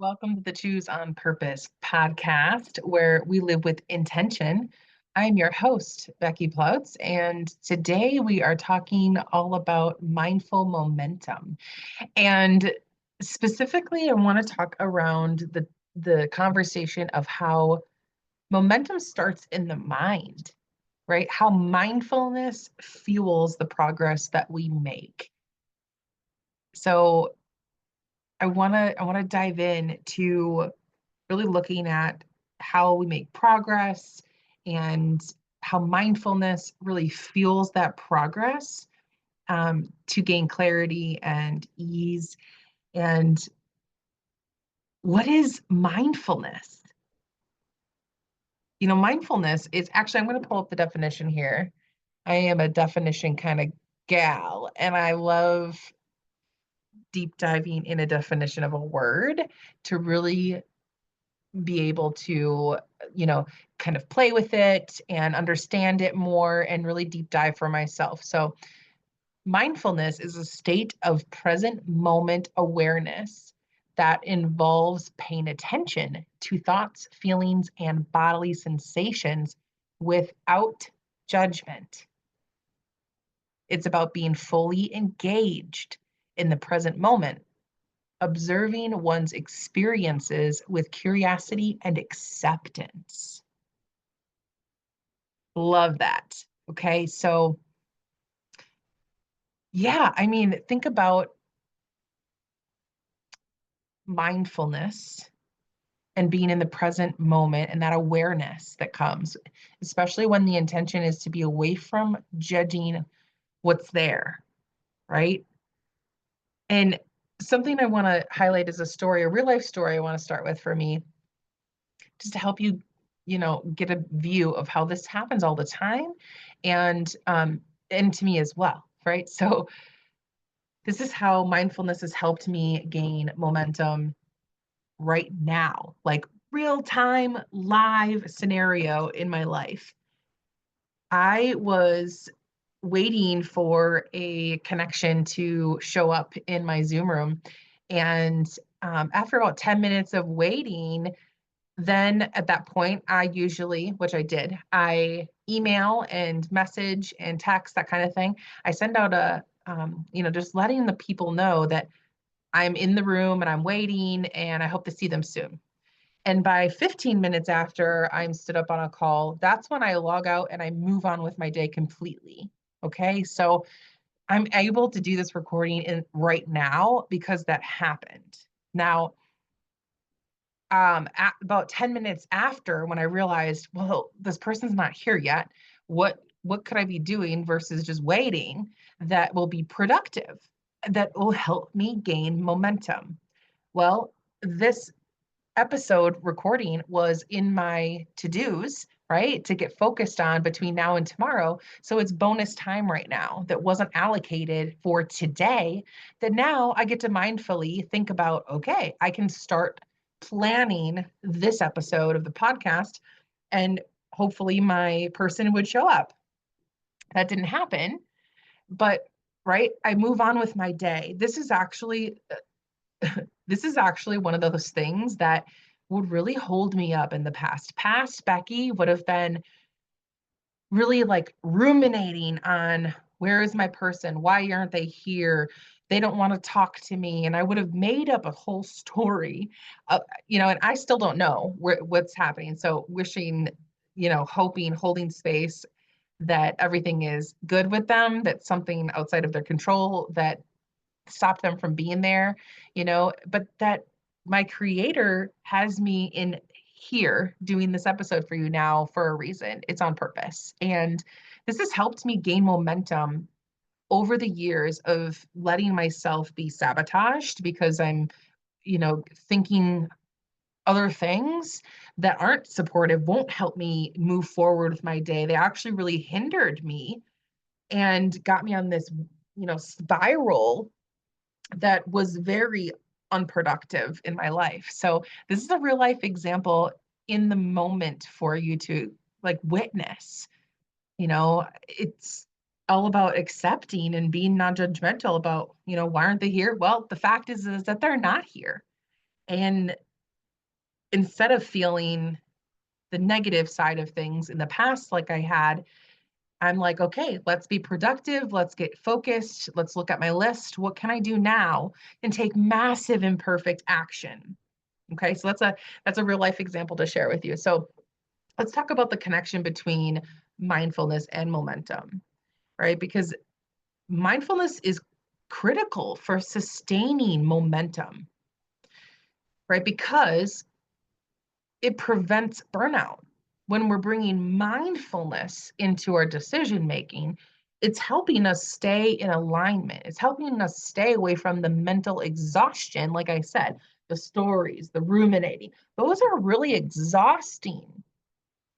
Welcome to the Choose on Purpose podcast, where we live with intention. I'm your host, Becky Ploutz, and today we are talking all about mindful momentum. And specifically, I want to talk around the conversation of how momentum starts in the mind, right? How mindfulness fuels the progress that we make. So I want to dive in to really looking at how we make progress and how mindfulness really fuels that progress to gain clarity and ease. And what is mindfulness? Mindfulness is actually, I'm going to pull up the definition here. I am a definition kind of gal, and I love deep diving in a definition of a word to really be able to, you know, kind of play with it and understand it more and really deep dive for myself. So, mindfulness is a state of present moment awareness that involves paying attention to thoughts, feelings, and bodily sensations without judgment. It's about being fully engaged in the present moment, observing one's experiences with curiosity and acceptance. Love that. Okay. So, yeah, I mean, think about mindfulness and being in the present moment and that awareness that comes, especially when the intention is to be away from judging what's there, right? And something I want to highlight is a story, a real life story I want to start with for me, just to help you, get a view of how this happens all the time and to me as well, right? So this is how mindfulness has helped me gain momentum right now, like real time live scenario in my life. I was waiting for a connection to show up in my Zoom room. And after about 10 minutes of waiting, then at that point, I usually, which I did, I email and message and text, that kind of thing. I send out just letting the people know that I'm in the room and I'm waiting and I hope to see them soon. And by 15 minutes after I'm stood up on a call, that's when I log out and I move on with my day completely. Okay. So I'm able to do this recording right now because that happened. Now, at about 10 minutes after, when I realized, well, this person's not here yet, what could I be doing versus just waiting that will be productive, that will help me gain momentum? Well, this episode recording was in my to-dos, right? To get focused on between now and tomorrow. So it's bonus time right now that wasn't allocated for today, that now I get to mindfully think about, okay, I can start planning this episode of the podcast and hopefully my person would show up. That didn't happen, but right, I move on with my day. This is actually one of those things that would really hold me up in the past. Past Becky would have been really like ruminating on, where is my person? Why aren't they here? They don't want to talk to me. And I would have made up a whole story, and I still don't know what's happening. So wishing, hoping, holding space that everything is good with them, that something outside of their control that stop them from being there, but that my creator has me in here doing this episode for you now for a reason. It's on purpose. And this has helped me gain momentum over the years of letting myself be sabotaged because I'm, thinking other things that aren't supportive, won't help me move forward with my day. They actually really hindered me and got me on this, spiral that was very unproductive in my life. So this is a real life example in the moment for you to like witness. It's all about accepting and being non-judgmental about, why aren't they here? Well, the fact is that they're not here. And instead of feeling the negative side of things in the past, like I had, I'm like, okay, let's be productive. Let's get focused. Let's look at my list. What can I do now? And take massive imperfect action. Okay. So that's a real life example to share with you. So let's talk about the connection between mindfulness and momentum, right? Because mindfulness is critical for sustaining momentum, right? Because it prevents burnout. When we're bringing mindfulness into our decision making, it's helping us stay in alignment. It's helping us stay away from the mental exhaustion. Like I said, the stories, the ruminating, those are really exhausting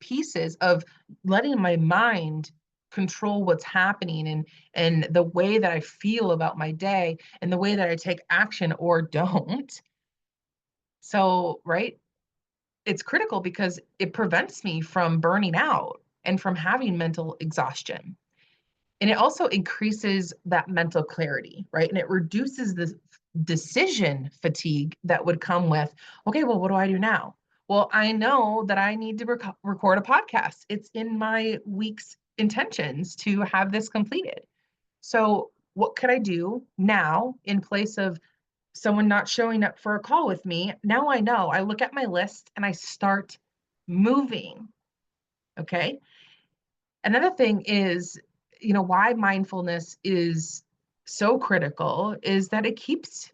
pieces of letting my mind control what's happening and the way that I feel about my day and the way that I take action or don't. So, right, it's critical because it prevents me from burning out and from having mental exhaustion. And it also increases that mental clarity, right? And it reduces the decision fatigue that would come with, okay, well, what do I do now? Well, I know that I need to record a podcast. It's in my week's intentions to have this completed. So, what could I do now in place of someone not showing up for a call with me? Now I know. I look at my list and I start moving. Okay. Another thing is, why mindfulness is so critical is that it keeps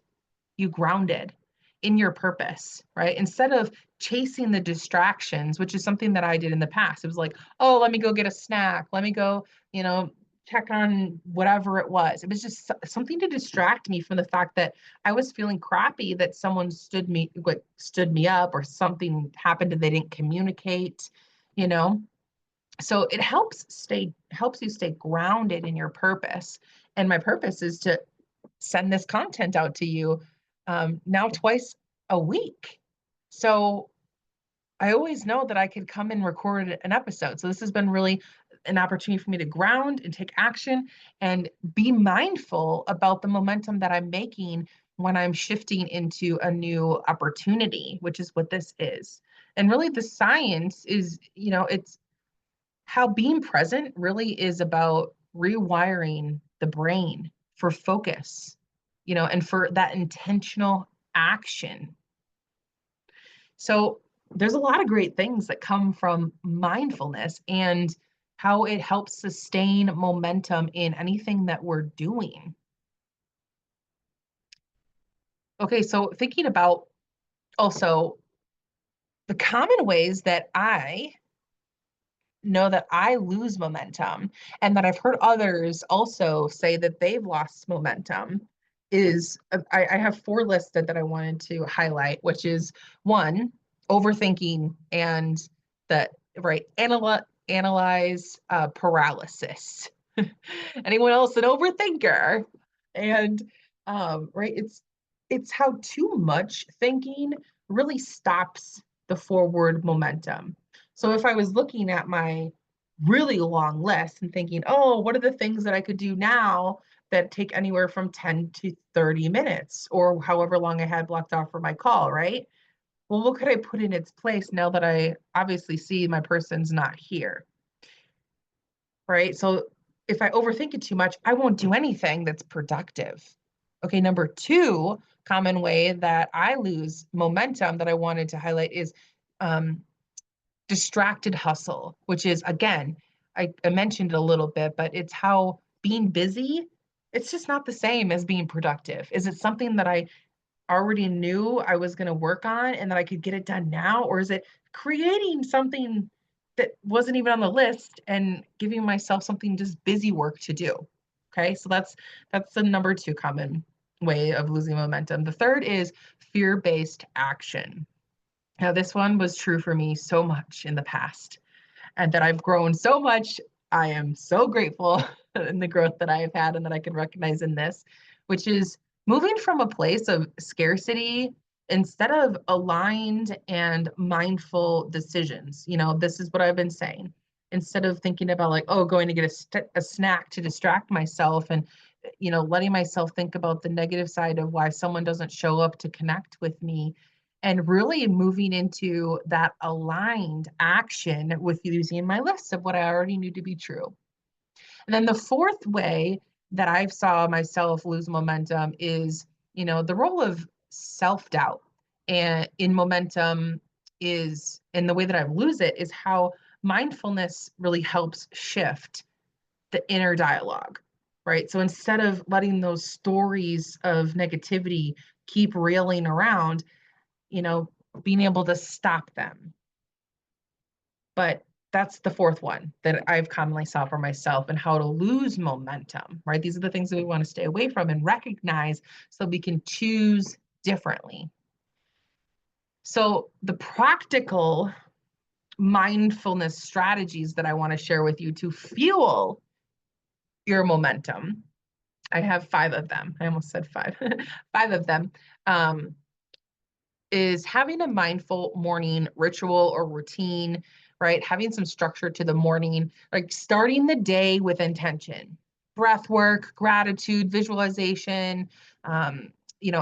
you grounded in your purpose, right? Instead of chasing the distractions, which is something that I did in the past. It was like, oh, let me go get a snack. Let me go, check on whatever it was. It was just something to distract me from the fact that I was feeling crappy that someone stood me up or something happened and they didn't communicate, you know? So it helps you stay grounded in your purpose. And my purpose is to send this content out to you now twice a week. So I always know that I could come and record an episode. So this has been really an opportunity for me to ground and take action and be mindful about the momentum that I'm making when I'm shifting into a new opportunity, which is what this is. And really the science is, it's how being present really is about rewiring the brain for focus, and for that intentional action. So there's a lot of great things that come from mindfulness and how it helps sustain momentum in anything that we're doing. Okay, so thinking about also the common ways that I know that I lose momentum and that I've heard others also say that they've lost momentum is I have four listed that I wanted to highlight, which is one, overthinking and the right analyze paralysis. Anyone else an overthinker? And right, it's how too much thinking really stops the forward momentum. So if I was looking at my really long list and thinking, oh, what are the things that I could do now that take anywhere from 10 to 30 minutes or however long I had blocked off for my call, right? Well, what could I put in its place now that I obviously see my person's not here, right? So if I overthink it too much, I won't do anything that's productive. Okay, number two common way that I lose momentum that I wanted to highlight is distracted hustle, which is, again, I mentioned it a little bit, but it's how being busy, it's just not the same as being productive. Is it something that I already knew I was going to work on and that I could get it done now? Or is it creating something that wasn't even on the list and giving myself something just busy work to do? Okay, so that's the number two common way of losing momentum. The third is fear-based action. Now, this one was true for me so much in the past, and that I've grown so much. I am so grateful in the growth that I've had and that I can recognize in this, which is moving from a place of scarcity instead of aligned and mindful decisions. This is what I've been saying. Instead of thinking about like, oh, going to get a snack to distract myself and, letting myself think about the negative side of why someone doesn't show up to connect with me, and really moving into that aligned action with using my list of what I already knew to be true. And then the fourth way that I've saw myself lose momentum is, the role of self-doubt and in momentum is, and the way that I lose it is how mindfulness really helps shift the inner dialogue, right? So instead of letting those stories of negativity keep reeling around, you know, being able to stop them. But that's the fourth one that I've commonly saw for myself, and how to lose momentum, right? These are the things that we want to stay away from and recognize so we can choose differently. So the practical mindfulness strategies that I want to share with you to fuel your momentum, I have 5 of them. I almost said 5. 5 of them. Is having a mindful morning ritual or routine, right? Having some structure to the morning, like starting the day with intention, breath work, gratitude, visualization,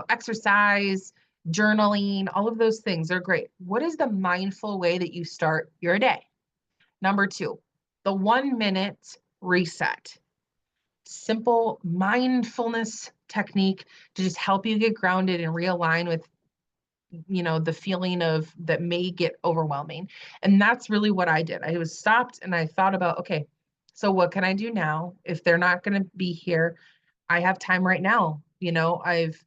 exercise, journaling, all of those things are great. What is the mindful way that you start your day? Number 2, the 1-minute reset. Simple mindfulness technique to just help you get grounded and realign with the feeling of that may get overwhelming. And that's really what I did. I was stopped and I thought about, okay, so what can I do now? If they're not going to be here, I have time right now. I've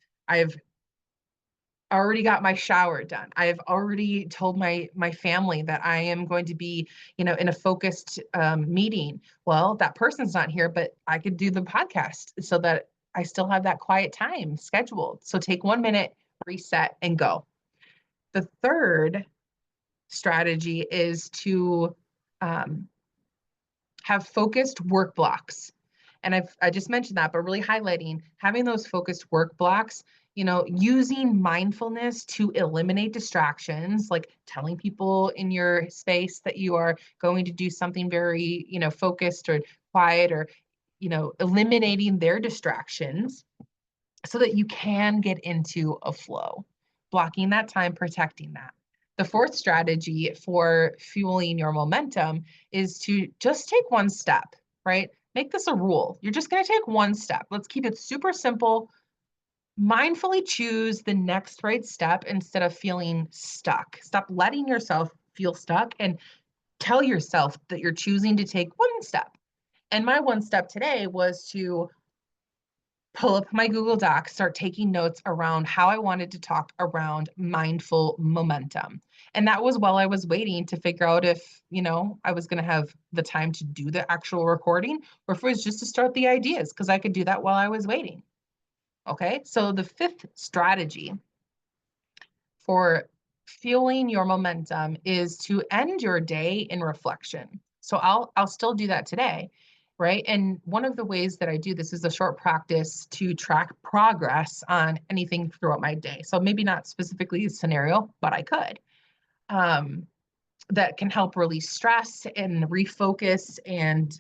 already got my shower done. I've already told my family that I am going to be, in a focused meeting. Well, that person's not here, but I could do the podcast so that I still have that quiet time scheduled. So take 1 minute, reset, and go. The third strategy is to have focused work blocks. And I just mentioned that, but really highlighting having those focused work blocks, using mindfulness to eliminate distractions, like telling people in your space that you are going to do something very, focused or quiet, or, eliminating their distractions so that you can get into a flow, blocking that time, protecting that. The fourth strategy for fueling your momentum is to just take one step, right? Make this a rule. You're just going to take one step. Let's keep it super simple. Mindfully choose the next right step instead of feeling stuck. Stop letting yourself feel stuck and tell yourself that you're choosing to take one step. And my one step today was to pull up my Google Doc, start taking notes around how I wanted to talk around mindful momentum. And that was while I was waiting to figure out if, I was going to have the time to do the actual recording, or if it was just to start the ideas, because I could do that while I was waiting. Okay. So the fifth strategy for fueling your momentum is to end your day in reflection. So I'll still do that today, right? And one of the ways that I do this is a short practice to track progress on anything throughout my day. So maybe not specifically a scenario, but I could. That can help release stress and refocus. And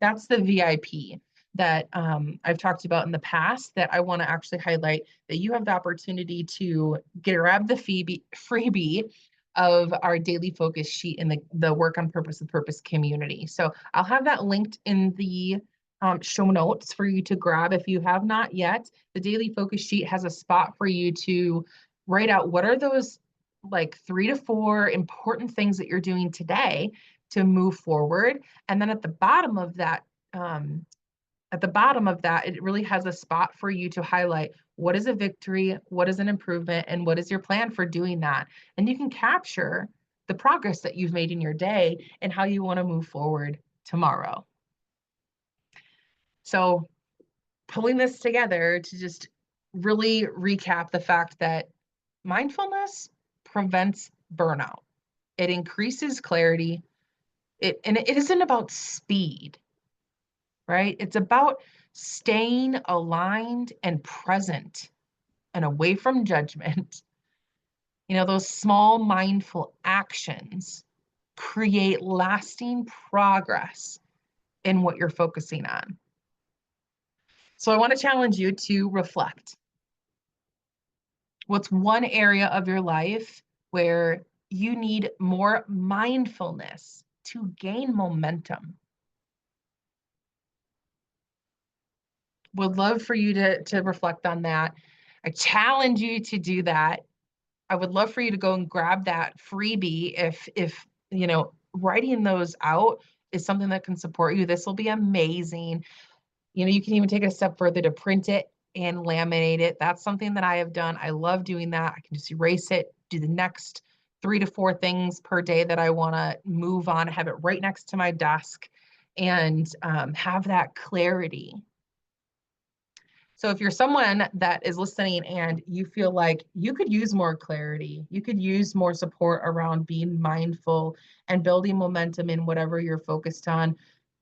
that's the VIP that I've talked about in the past, that I want to actually highlight, that you have the opportunity to grab the freebie of our daily focus sheet in the Work on Purpose with Purpose community. So I'll have that linked in the show notes for you to grab if you have not yet. The daily focus sheet has a spot for you to write out what are those like 3 to 4 important things that you're doing today to move forward. And then at the bottom of that, it really has a spot for you to highlight what is a victory, what is an improvement, and what is your plan for doing that. And you can capture the progress that you've made in your day and how you want to move forward tomorrow. So pulling this together to just really recap the fact that mindfulness prevents burnout. It increases clarity. It isn't about speed, right? It's about staying aligned and present and away from judgment. Those small mindful actions create lasting progress in what you're focusing on. So I want to challenge you to reflect. What's one area of your life where you need more mindfulness to gain momentum? Would love for you to reflect on that. I challenge you to do that. I would love for you to go and grab that freebie if writing those out is something that can support you. This will be amazing. You can even take it a step further to print it and laminate it. That's something that I have done. I love doing that. I can just erase it, do the next 3 to 4 things per day that I want to move on, have it right next to my desk, and have that clarity. So if you're someone that is listening and you feel like you could use more clarity, you could use more support around being mindful and building momentum in whatever you're focused on,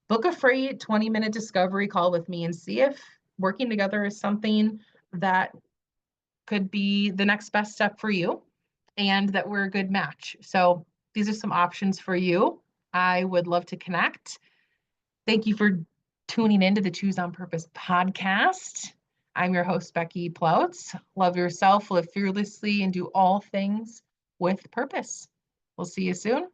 book a free 20-minute discovery call with me and see if working together is something that could be the next best step for you and that we're a good match. So these are some options for you. I would love to connect. Thank you for tuning into the Choose on Purpose podcast. I'm your host, Becky Plautz. Love yourself, live fearlessly, and do all things with purpose. We'll see you soon.